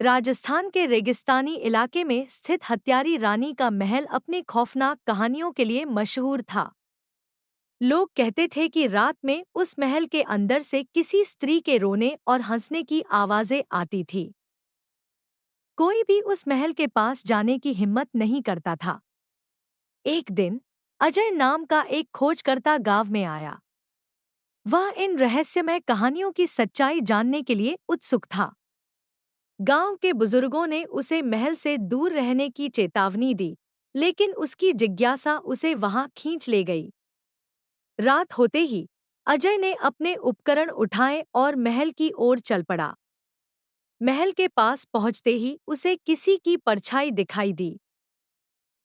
राजस्थान के रेगिस्तानी इलाके में स्थित हत्यारी रानी का महल अपने खौफनाक कहानियों के लिए मशहूर था। लोग कहते थे कि रात में उस महल के अंदर से किसी स्त्री के रोने और हंसने की आवाजें आती थी। कोई भी उस महल के पास जाने की हिम्मत नहीं करता था। एक दिन अजय नाम का एक खोजकर्ता गांव में आया। वह इन रहस्यमय कहानियों की सच्चाई जानने के लिए उत्सुक था। गांव के बुजुर्गों ने उसे महल से दूर रहने की चेतावनी दी, लेकिन उसकी जिज्ञासा उसे वहां खींच ले गई। रात होते ही अजय ने अपने उपकरण उठाए और महल की ओर चल पड़ा। महल के पास पहुंचते ही उसे किसी की परछाई दिखाई दी।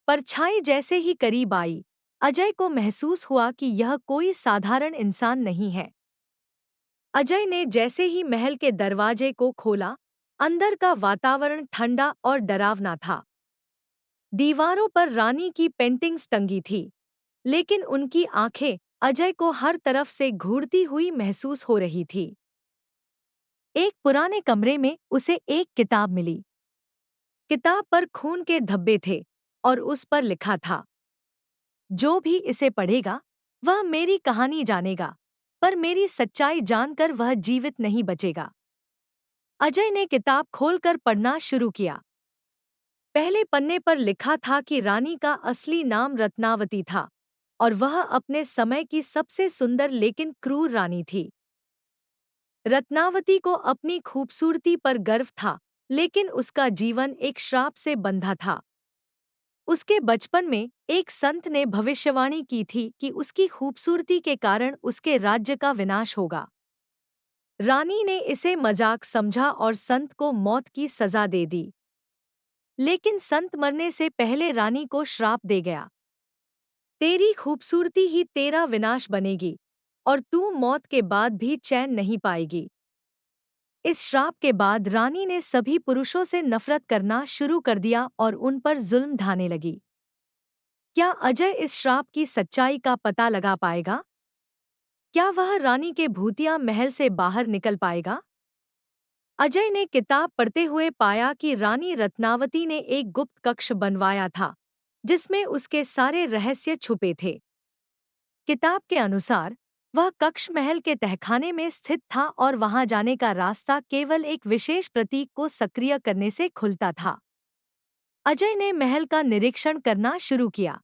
परछाई जैसे ही करीब आई, अजय को महसूस हुआ कि यह कोई साधारण इंसान नहीं है। अजय ने जैसे ही महल के दरवाजे को खोला, अंदर का वातावरण ठंडा और डरावना था। दीवारों पर रानी की पेंटिंग्स टंगी थी, लेकिन उनकी आंखें अजय को हर तरफ से घूरती हुई महसूस हो रही थी। एक पुराने कमरे में उसे एक किताब मिली। किताब पर खून के धब्बे थे और उस पर लिखा था, जो भी इसे पढ़ेगा वह मेरी कहानी जानेगा, पर मेरी सच्चाई जानकर वह जीवित नहीं बचेगा। अजय ने किताब खोलकर पढ़ना शुरू किया। पहले पन्ने पर लिखा था कि रानी का असली नाम रत्नावती था और वह अपने समय की सबसे सुंदर लेकिन क्रूर रानी थी। रत्नावती को अपनी खूबसूरती पर गर्व था, लेकिन उसका जीवन एक श्राप से बंधा था। उसके बचपन में एक संत ने भविष्यवाणी की थी कि उसकी खूबसूरती के कारण उसके राज्य का विनाश होगा। रानी ने इसे मजाक समझा और संत को मौत की सजा दे दी। लेकिन संत मरने से पहले रानी को श्राप दे गया, तेरी खूबसूरती ही तेरा विनाश बनेगी और तू मौत के बाद भी चैन नहीं पाएगी। इस श्राप के बाद रानी ने सभी पुरुषों से नफरत करना शुरू कर दिया और उन पर जुल्म ढाने लगी। क्या अजय इस श्राप की सच्चाई का पता लगा पाएगा? क्या वह रानी के भूतिया महल से बाहर निकल पाएगा? अजय ने किताब पढ़ते हुए पाया कि रानी रत्नावती ने एक गुप्त कक्ष बनवाया था, जिसमें उसके सारे रहस्य छुपे थे। किताब के अनुसार वह कक्ष महल के तहखाने में स्थित था और वहां जाने का रास्ता केवल एक विशेष प्रतीक को सक्रिय करने से खुलता था। अजय ने महल का निरीक्षण करना शुरू किया।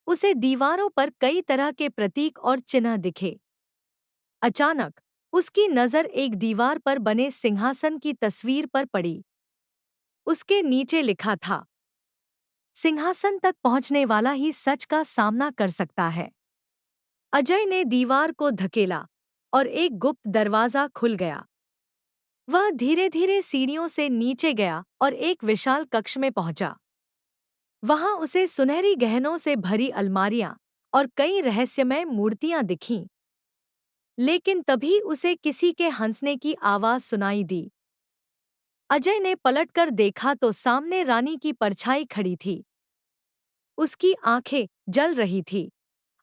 उसे दीवारों पर कई तरह के प्रतीक और चिन्ह दिखे। अचानक उसकी नजर एक दीवार पर बने सिंहासन की तस्वीर पर पड़ी। उसके नीचे लिखा था, सिंहासन तक पहुंचने वाला ही सच का सामना कर सकता है। अजय ने दीवार को धकेला और एक गुप्त दरवाजा खुल गया। वह धीरे धीरे सीढ़ियों से नीचे गया और एक विशाल कक्ष में पहुंचा। वहां उसे सुनहरी गहनों से भरी अलमारियां और कई रहस्यमय मूर्तियां दिखीं। लेकिन तभी उसे किसी के हंसने की आवाज सुनाई दी। अजय ने पलटकर देखा तो सामने रानी की परछाई खड़ी थी। उसकी आंखें जल रही थी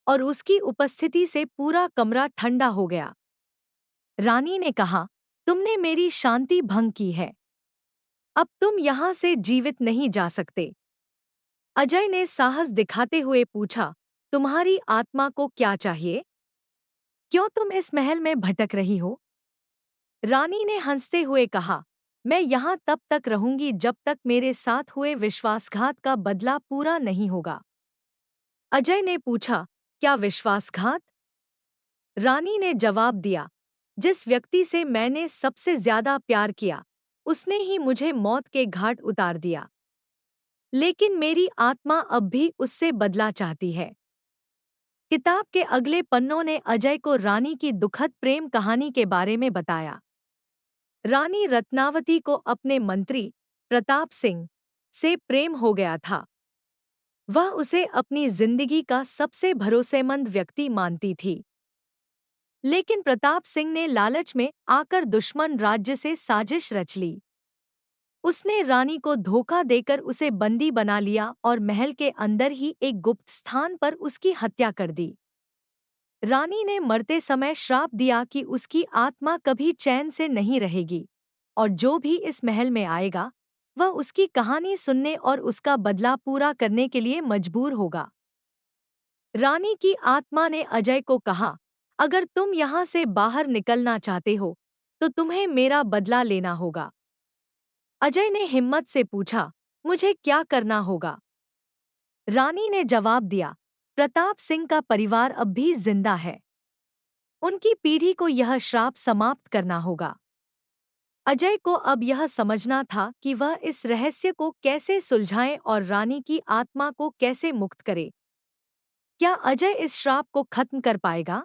और उसकी उपस्थिति से पूरा कमरा ठंडा हो गया। रानी ने कहा, तुमने मेरी शांति भंग की है। अब तुम यहां से जीवित नहीं जा सकते। अजय ने साहस दिखाते हुए पूछा, तुम्हारी आत्मा को क्या चाहिए? क्यों तुम इस महल में भटक रही हो? रानी ने हंसते हुए कहा, मैं यहाँ तब तक रहूंगी जब तक मेरे साथ हुए विश्वासघात का बदला पूरा नहीं होगा। अजय ने पूछा, क्या विश्वासघात? रानी ने जवाब दिया, जिस व्यक्ति से मैंने सबसे ज्यादा प्यार किया, उसने ही मुझे मौत के घाट उतार दिया। लेकिन मेरी आत्मा अब भी उससे बदला चाहती है। किताब के अगले पन्नों ने अजय को रानी की दुखद प्रेम कहानी के बारे में बताया। रानी रत्नावती को अपने मंत्री प्रताप सिंह से प्रेम हो गया था। वह उसे अपनी जिंदगी का सबसे भरोसेमंद व्यक्ति मानती थी। लेकिन प्रताप सिंह ने लालच में आकर दुश्मन राज्य से साजिश रच ली। उसने रानी को धोखा देकर उसे बंदी बना लिया और महल के अंदर ही एक गुप्त स्थान पर उसकी हत्या कर दी। रानी ने मरते समय श्राप दिया कि उसकी आत्मा कभी चैन से नहीं रहेगी। और जो भी इस महल में आएगा वह उसकी कहानी सुनने और उसका बदला पूरा करने के लिए मजबूर होगा। रानी की आत्मा ने अजय को कहा, अगर तुम यहाँ से बाहर निकलना चाहते हो तो तुम्हें मेरा बदला लेना होगा। अजय ने हिम्मत से पूछा, मुझे क्या करना होगा? रानी ने जवाब दिया, प्रताप सिंह का परिवार अब भी जिंदा है। उनकी पीढ़ी को यह श्राप समाप्त करना होगा। अजय को अब यह समझना था कि वह इस रहस्य को कैसे सुलझाए और रानी की आत्मा को कैसे मुक्त करे। क्या अजय इस श्राप को खत्म कर पाएगा?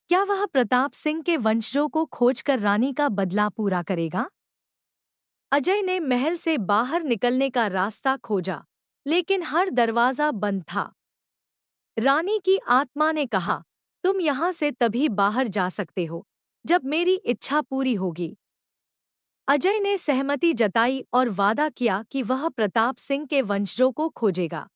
क्या वह प्रताप सिंह के वंशजों को खोजकर रानी का बदला पूरा करेगा? अजय ने महल से बाहर निकलने का रास्ता खोजा, लेकिन हर दरवाजा बंद था। रानी की आत्मा ने कहा, तुम यहाँ से तभी बाहर जा सकते हो जब मेरी इच्छा पूरी होगी। अजय ने सहमति जताई और वादा किया कि वह प्रताप सिंह के वंशजों को खोजेगा।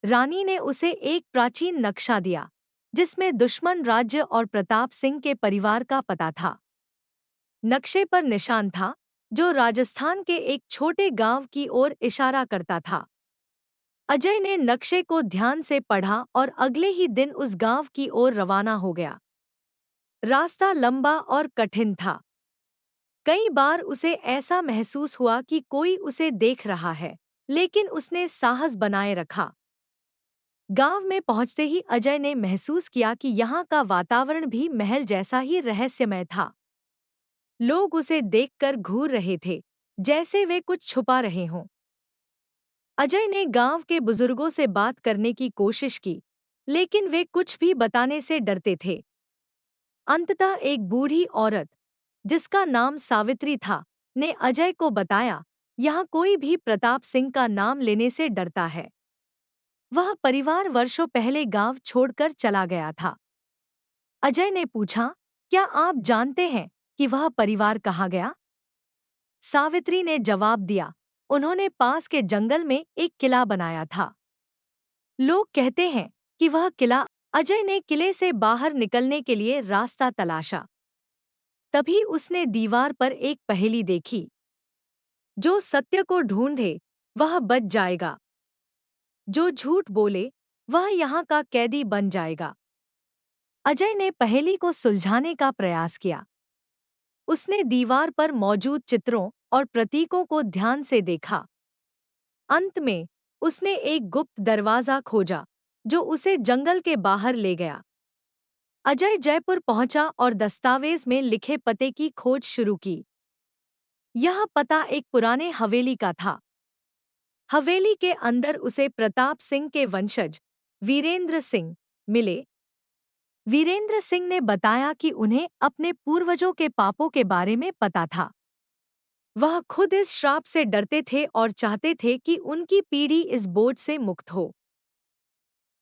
रानी ने उसे एक प्राचीन नक्शा दिया जिसमें दुश्मन राज्य और प्रताप सिंह के परिवार का पता था। नक्शे पर निशान था जो राजस्थान के एक छोटे गांव की ओर इशारा करता था। अजय ने नक्शे को ध्यान से पढ़ा और अगले ही दिन उस गांव की ओर रवाना हो गया। रास्ता लंबा और कठिन था। कई बार उसे ऐसा महसूस हुआ कि कोई उसे देख रहा है, लेकिन उसने साहस बनाए रखा। गांव में पहुंचते ही अजय ने महसूस किया कि यहाँ का वातावरण भी महल जैसा ही रहस्यमय था। लोग उसे देखकर घूर रहे थे, जैसे वे कुछ छुपा रहे हों। अजय ने गांव के बुजुर्गों से बात करने की कोशिश की, लेकिन वे कुछ भी बताने से डरते थे। अंततः एक बूढ़ी औरत, जिसका नाम सावित्री था, ने अजय को बताया, यहाँ कोई भी प्रताप सिंह का नाम लेने से डरता है। वह परिवार वर्षों पहले गांव छोड़कर चला गया था। अजय ने पूछा, क्या आप जानते हैं कि वह परिवार कहाँ गया? सावित्री ने जवाब दिया, उन्होंने पास के जंगल में एक किला बनाया था। लोग कहते हैं कि वह किला। अजय ने किले से बाहर निकलने के लिए रास्ता तलाशा। तभी उसने दीवार पर एक पहेली देखी, जो सत्य को ढूंढे वह बच जाएगा, जो झूठ बोले वह यहाँ का कैदी बन जाएगा। अजय ने पहेली को सुलझाने का प्रयास किया। उसने दीवार पर मौजूद चित्रों और प्रतीकों को ध्यान से देखा। अंत में उसने एक गुप्त दरवाजा खोजा जो उसे जंगल के बाहर ले गया। अजय जयपुर पहुंचा और दस्तावेज में लिखे पते की खोज शुरू की। यह पता एक पुराने हवेली का था। हवेली के अंदर उसे प्रताप सिंह के वंशज वीरेंद्र सिंह मिले। वीरेंद्र सिंह ने बताया कि उन्हें अपने पूर्वजों के पापों के बारे में पता था। वह खुद इस श्राप से डरते थे और चाहते थे कि उनकी पीढ़ी इस बोझ से मुक्त हो।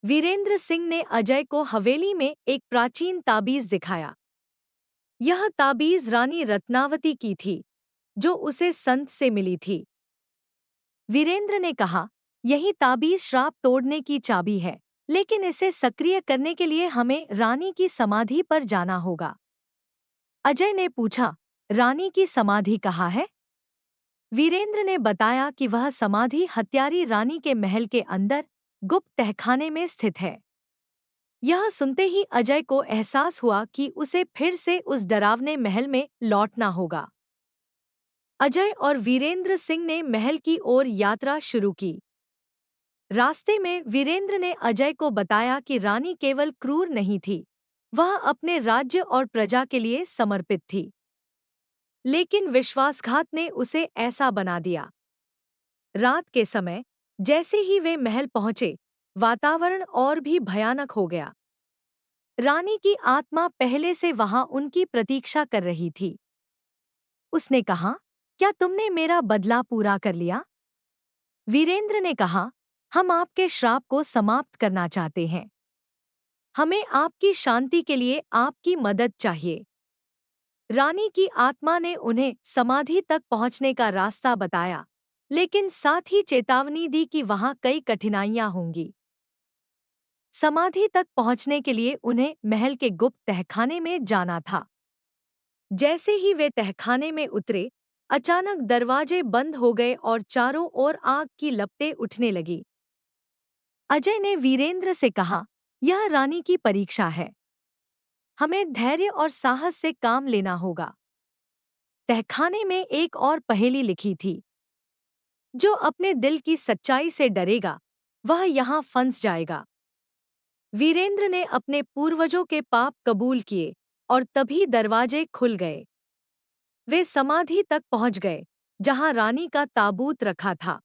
वीरेंद्र सिंह ने अजय को हवेली में एक प्राचीन ताबीज दिखाया। यह ताबीज रानी रत्नावती की थी, जो उसे संत से मिली थी। वीरेंद्र ने कहा, यही ताबीज श्राप तोड़ने की चाबी है, लेकिन इसे सक्रिय करने के लिए हमें रानी की समाधि पर जाना होगा। अजय ने पूछा, रानी की समाधि कहाँ है? वीरेंद्र ने बताया कि वह समाधि हत्यारी रानी के महल के अंदर गुप्त तहखाने में स्थित है। यह सुनते ही अजय को एहसास हुआ कि उसे फिर से उस डरावने महल में लौटना होगा। अजय और वीरेंद्र सिंह ने महल की ओर यात्रा शुरू की। रास्ते में वीरेंद्र ने अजय को बताया कि रानी केवल क्रूर नहीं थी, वह अपने राज्य और प्रजा के लिए समर्पित थी। लेकिन विश्वासघात ने उसे ऐसा बना दिया। रात के समय जैसे ही वे महल पहुंचे, वातावरण और भी भयानक हो गया। रानी की आत्मा पहले से वहां उनकी प्रतीक्षा कर रही थी। उसने कहा, क्या तुमने मेरा बदला पूरा कर लिया? वीरेंद्र ने कहा, हम आपके श्राप को समाप्त करना चाहते हैं। हमें आपकी शांति के लिए आपकी मदद चाहिए। रानी की आत्मा ने उन्हें समाधि तक पहुंचने का रास्ता बताया, लेकिन साथ ही चेतावनी दी कि वहां कई कठिनाइयां होंगी। समाधि तक पहुंचने के लिए उन्हें महल के गुप्त तहखाने में जाना था। जैसे ही वे तहखाने में उतरे, अचानक दरवाजे बंद हो गए और चारों ओर आग की लपटें उठने लगी। अजय ने वीरेंद्र से कहा, यह रानी की परीक्षा है। हमें धैर्य और साहस से काम लेना होगा। तहखाने में एक और पहेली लिखी थी, जो अपने दिल की सच्चाई से डरेगा, वह यहाँ फंस जाएगा। वीरेंद्र ने अपने पूर्वजों के पाप कबूल किए और तभी दरवाजे खुल गए। वे समाधि तक पहुंच गए, जहां रानी का ताबूत रखा था।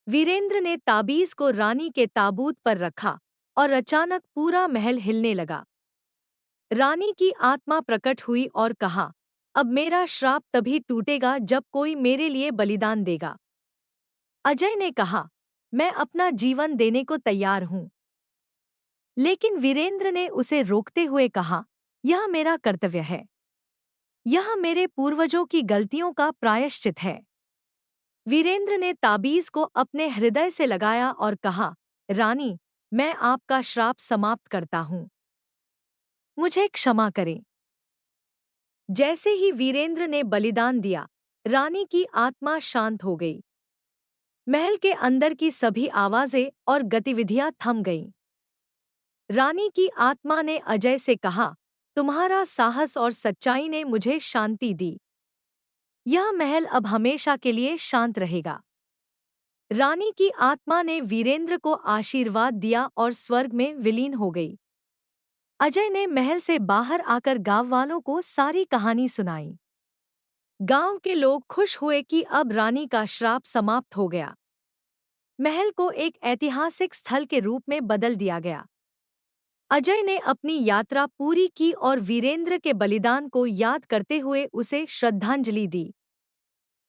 वीरेंद्र ने ताबीज को रानी के ताबूत पर रखा और अचानक पूरा महल हिलने लगा। रानी की आत्मा प्रकट हुई और कहा, अब मेरा श्राप तभी टूटेगा जब कोई मेरे लिए बलिदान देगा। अजय ने कहा, मैं अपना जीवन देने को तैयार हूं। लेकिन वीरेंद्र ने उसे रोकते हुए कहा, यह मेरा कर्तव्य है। यह मेरे पूर्वजों की गलतियों का प्रायश्चित है। वीरेंद्र ने ताबीज को अपने हृदय से लगाया और कहा, रानी, मैं आपका श्राप समाप्त करता हूं। मुझे क्षमा करें। जैसे ही वीरेंद्र ने बलिदान दिया, रानी की आत्मा शांत हो गई। महल के अंदर की सभी आवाजें और गतिविधियां थम गईं। रानी की आत्मा ने अजय से कहा, तुम्हारा साहस और सच्चाई ने मुझे शांति दी। यह महल अब हमेशा के लिए शांत रहेगा। रानी की आत्मा ने वीरेंद्र को आशीर्वाद दिया और स्वर्ग में विलीन हो गई। अजय ने महल से बाहर आकर गांव वालों को सारी कहानी सुनाई। गांव के लोग खुश हुए कि अब रानी का श्राप समाप्त हो गया। महल को एक ऐतिहासिक स्थल के रूप में बदल दिया गया। अजय ने अपनी यात्रा पूरी की और वीरेंद्र के बलिदान को याद करते हुए उसे श्रद्धांजलि दी।